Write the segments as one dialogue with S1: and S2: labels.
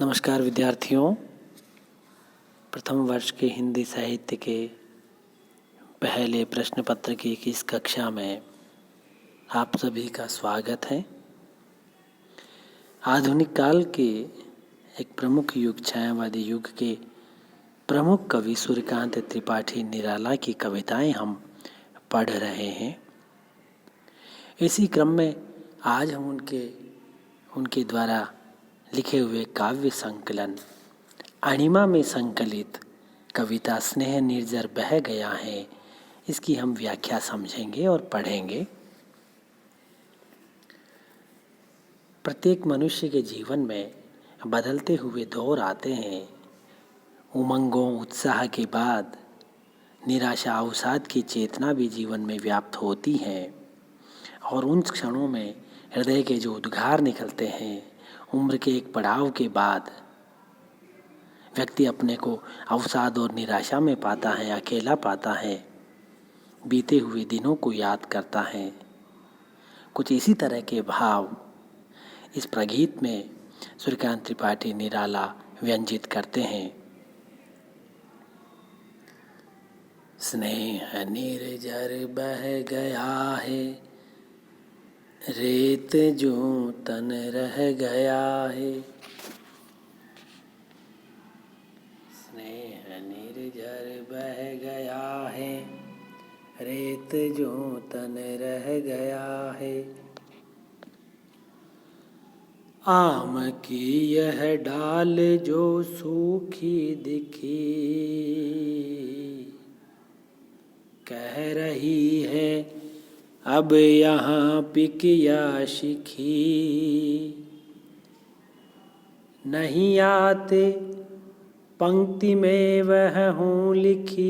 S1: नमस्कार विद्यार्थियों। प्रथम वर्ष के हिंदी साहित्य के पहले प्रश्न पत्र की इस कक्षा में आप सभी का स्वागत है। आधुनिक काल के एक प्रमुख युग छायावादी युग के प्रमुख कवि सूर्यकांत त्रिपाठी निराला की कविताएं हम पढ़ रहे हैं। इसी क्रम में आज हम उनके द्वारा लिखे हुए काव्य संकलन अणिमा में संकलित कविता स्नेह निर्जर बह गया है, इसकी हम व्याख्या समझेंगे और पढ़ेंगे। प्रत्येक मनुष्य के जीवन में बदलते हुए दौर आते हैं। उमंगों उत्साह के बाद निराशा अवसाद की चेतना भी जीवन में व्याप्त होती है और उन क्षणों में हृदय के जो उद्गार निकलते हैं, उम्र के एक पड़ाव के बाद व्यक्ति अपने को अवसाद और निराशा में पाता है, अकेला पाता है, बीते हुए दिनों को याद करता है। कुछ इसी तरह के भाव इस प्रगीत में सूर्यकांत त्रिपाठी निराला व्यंजित करते हैं। स्नेह निर्झर बह गया है, रेत जो तन रह गया है। स्नेह निर्झर बह गया है, रेत जो तन रह गया है। आम की यह डाल जो सूखी दिखी, कह रही है अब यहाँ पिक या शिखी। नहीं आते पंक्ति में वह हूँ लिखी,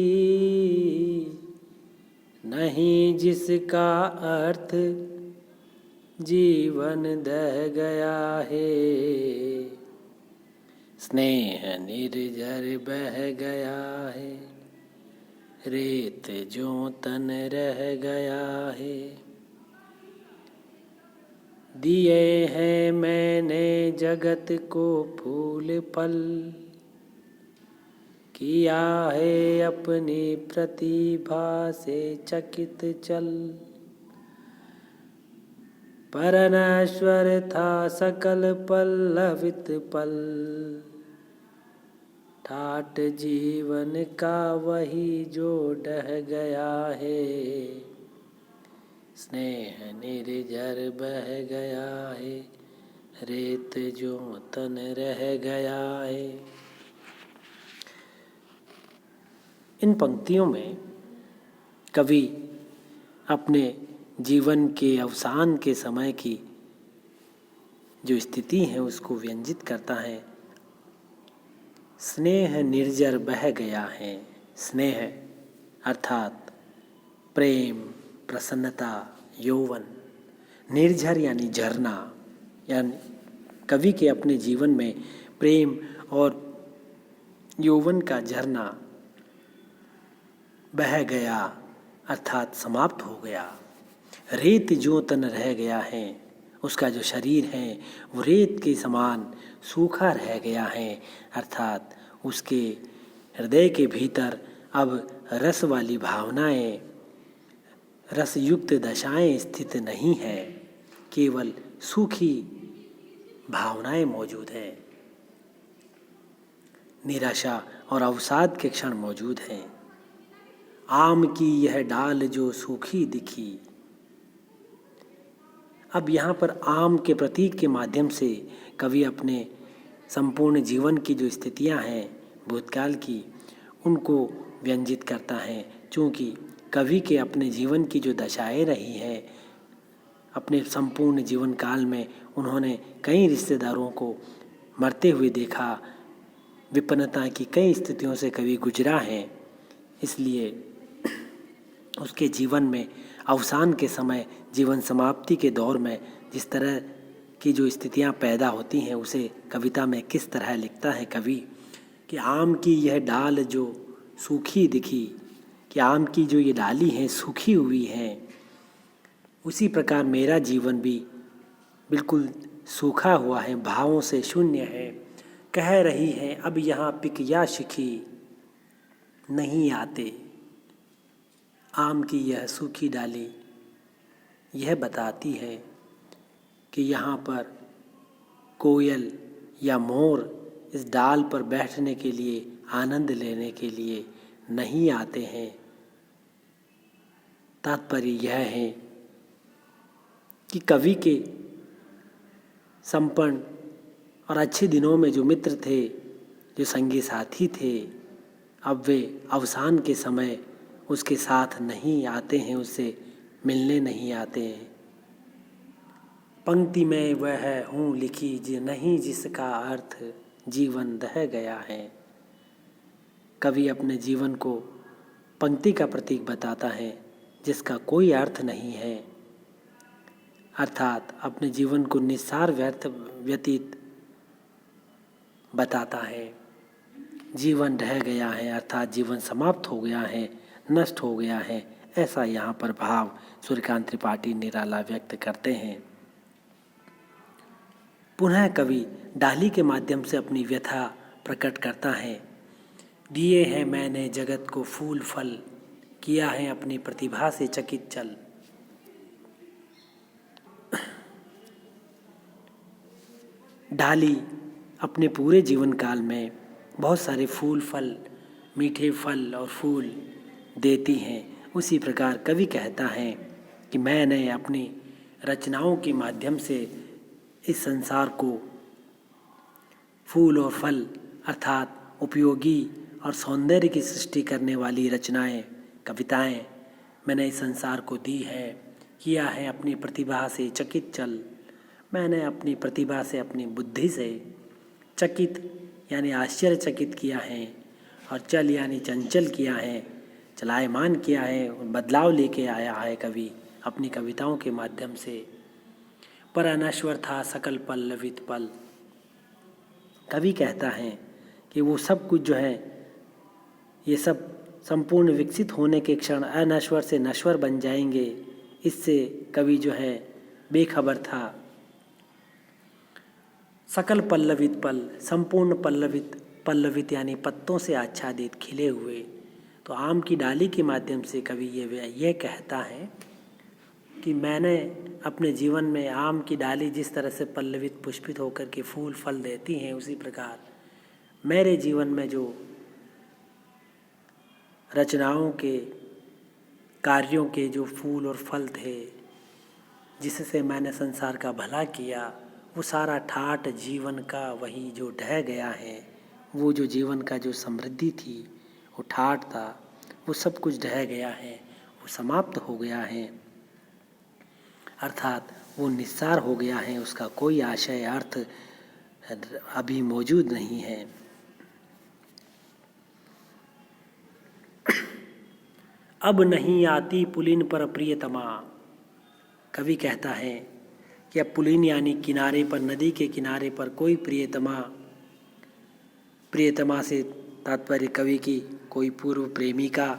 S1: नहीं जिसका अर्थ जीवन दह गया है। स्नेह निर्झर बह गया है, रेत जो तन रह गया है। दिए हैं मैंने जगत को फूल फल, किया है अपनी प्रतिभा से चकित चल। पर नश्वर था सकल पल्लवित पल, ठाट जीवन का वही जो डह गया है। स्नेह निर्झर बह गया है, रेत जो तन रह गया है। इन पंक्तियों में कवि अपने जीवन के अवसान के समय की जो स्थिति है उसको व्यंजित करता है। स्नेह निर्झर बह गया है। स्नेह अर्थात प्रेम, प्रसन्नता, यौवन। निर्झर यानी झरना, यानी कवि के अपने जीवन में प्रेम और यौवन का झरना बह गया अर्थात समाप्त हो गया। रेत जो तन रह गया है, उसका जो शरीर है वो रेत के समान सूखा रह गया है, अर्थात उसके हृदय के भीतर अब रस वाली भावनाएं, रसयुक्त दशाएं स्थित नहीं है, केवल सूखी भावनाएं मौजूद हैं। निराशा और अवसाद के क्षण मौजूद हैं। आम की यह डाल जो सूखी दिखी। अब यहाँ पर आम के प्रतीक के माध्यम से कवि अपने संपूर्ण जीवन की जो स्थितियाँ हैं भूतकाल की, उनको व्यंजित करता है। चूँकि कवि के अपने जीवन की जो दशाएं रही है, अपने संपूर्ण जीवन काल में उन्होंने कई रिश्तेदारों को मरते हुए देखा, विपन्नता की कई स्थितियों से कवि गुजरा है। इसलिए उसके जीवन में अवसान के समय, जीवन समाप्ति के दौर में जिस तरह की जो स्थितियां पैदा होती हैं, उसे कविता में किस तरह लिखता है कवि कि आम की यह डाल जो सूखी दिखी, कि आम की जो ये डाली है सूखी हुई है, उसी प्रकार मेरा जीवन भी बिल्कुल सूखा हुआ है, भावों से शून्य है, कह रही है अब यहाँ पिक या शिखी नहीं आते। आम की यह सूखी डाली यह बताती है कि यहाँ पर कोयल या मोर इस डाल पर बैठने के लिए, आनंद लेने के लिए नहीं आते हैं। तात्पर्य यह है कि कवि के संपन्न और अच्छे दिनों में जो मित्र थे, जो संगी साथी थे, अब वे अवसान के समय उसके साथ नहीं आते हैं, उससे मिलने नहीं आते हैं। पंक्ति में वह हूँ लिखी नहीं जिसका अर्थ जीवन रह गया है। कवि अपने जीवन को पंक्ति का प्रतीक बताता है जिसका कोई अर्थ नहीं है, अर्थात अपने जीवन को निस्सार व्यतीत बताता है। जीवन रह गया है अर्थात जीवन समाप्त हो गया है, नष्ट हो गया है, ऐसा यहाँ पर भाव सूर्यकांत त्रिपाठी निराला व्यक्त करते हैं। पुनः कवि डाली के माध्यम से अपनी व्यथा प्रकट करता है। दिए हैं मैंने जगत को फूल फल, किया है अपनी प्रतिभा से चकित चल। डाली अपने पूरे जीवन काल में बहुत सारे फूल फल, मीठे फल और फूल देती हैं। उसी प्रकार कवि कहता है कि मैंने अपनी रचनाओं के माध्यम से इस संसार को फूल और फल अर्थात उपयोगी और सौंदर्य की सृष्टि करने वाली रचनाएं, कविताएं मैंने इस संसार को दी है। किया है अपनी प्रतिभा से चकित चल, मैंने अपनी प्रतिभा से, अपनी बुद्धि से चकित यानी आश्चर्यचकित किया है, और चल यानी चंचल किया है, चलायमान किया है, बदलाव लेके आया है कवि अपनी कविताओं के माध्यम से। पर अनश्वर था सकल पल्लवित पल। कवि कहता है कि वो सब कुछ जो है, ये सब संपूर्ण विकसित होने के क्षण अनश्वर से नश्वर बन जाएंगे, इससे कवि जो है बेखबर था। सकल पल्लवित पल, संपूर्ण पल्लवित यानी पत्तों से आच्छादित खिले हुए। तो आम की डाली के माध्यम से कवि ये कहता है कि मैंने अपने जीवन में आम की डाली जिस तरह से पल्लवित पुष्पित होकर के फूल फल देती हैं, उसी प्रकार मेरे जीवन में जो रचनाओं के, कार्यों के जो फूल और फल थे, जिससे मैंने संसार का भला किया, वो सारा ठाट जीवन का वही जो ढह गया है, वो जो जीवन का जो समृद्धि थी, वो ठाट था, वो सब कुछ ढह गया है, वो समाप्त हो गया है, अर्थात वो निस्सार हो गया है, उसका कोई आशय अर्थ अभी मौजूद नहीं है। अब नहीं आती पुलिन पर प्रियतमा। कवि कहता है कि अब पुलिन यानी किनारे पर, नदी के किनारे पर कोई प्रियतमा से तात्पर्य कवि की कोई पूर्व प्रेमिका,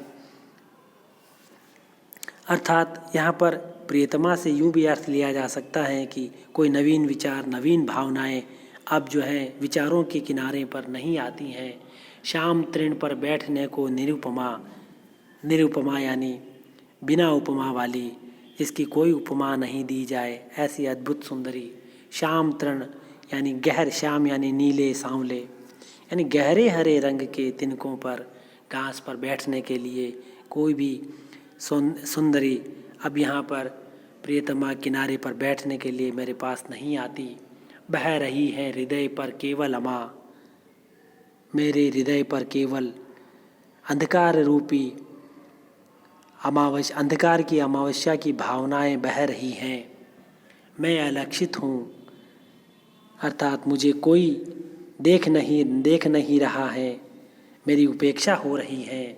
S1: अर्थात यहाँ पर प्रियतमा से यूँ भी अर्थ लिया जा सकता है कि कोई नवीन विचार, नवीन भावनाएं अब जो है विचारों के किनारे पर नहीं आती हैं। श्याम तृण पर बैठने को निरुपमा यानी बिना उपमा वाली, इसकी कोई उपमा नहीं दी जाए, ऐसी अद्भुत सुंदरी। श्याम तृण यानी गहर, श्याम यानी नीले सांवले, यानी गहरे हरे रंग के तिनकों पर, घास पर बैठने के लिए कोई भी सुंदरी अब यहाँ पर प्रियतमा किनारे पर बैठने के लिए मेरे पास नहीं आती। बह रही है हृदय पर केवल अमा, मेरे हृदय पर केवल अंधकार रूपी अंधकार की अमावस्या की भावनाएं बह रही हैं। मैं अलक्षित हूँ, अर्थात मुझे कोई देख नहीं रहा है, मेरी उपेक्षा हो रही है,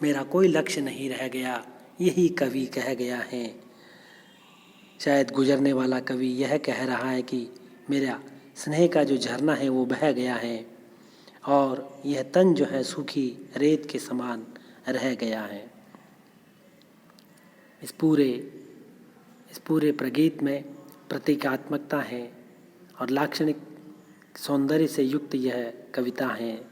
S1: मेरा कोई लक्ष्य नहीं रह गया, यही कवि कह गया है। शायद गुजरने वाला कवि यह कह रहा है कि मेरा स्नेह का जो झरना है वो बह गया है और यह तन जो है सूखी रेत के समान रह गया है। इस पूरे प्रगीत में प्रतीकात्मकता है और लाक्षणिक सौंदर्य से युक्त यह कविता है।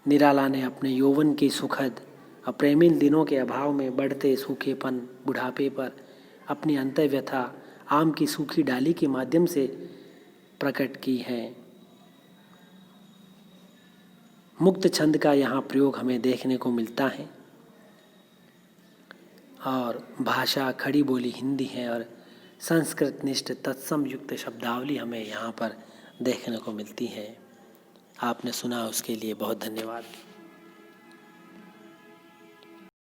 S1: निराला ने अपने यौवन के सुखद अप्रेमिल दिनों के अभाव में बढ़ते सूखेपन बुढ़ापे पर अपनी अंतर्व्यथा आम की सूखी डाली के माध्यम से प्रकट की है। मुक्त छंद का यहाँ प्रयोग हमें देखने को मिलता है और भाषा खड़ी बोली हिंदी है और संस्कृत निष्ठ तत्सम युक्त शब्दावली हमें यहाँ पर देखने को मिलती है। आपने सुना उसके लिए बहुत धन्यवाद।